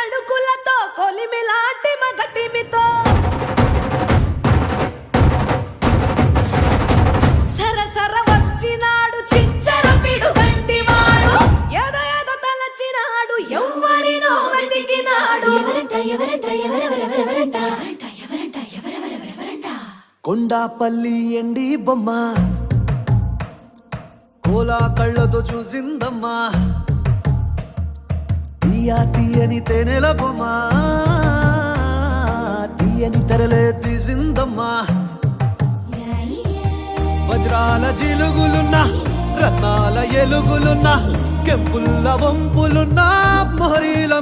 తణుకులతో కొలిమిలాంటి మగటిమితో సరసర వచ్చినాడు చిచ్చర పిడు గంటివాడు ఎద ఎద తలచినాడు ఎవ్వరినో వెతికినాడు ఎవరంట ఎవరంట ఎవరెవరెవరెవరంట ఎవరంట ఎవరెవరెవరెవరంట కొండాపల్లి ఎండి బొమ్మ కోలా కళ్ళతో చూసిందమ్మా తీయా తీయని తేనెల బొమ్మ తీయని తెరలే తీసిందమ్మా వజ్రాల జిలుగులున్న రత్నాల ఎలుగులున్న కెంపుల్ల వంపులున్న మొహరీల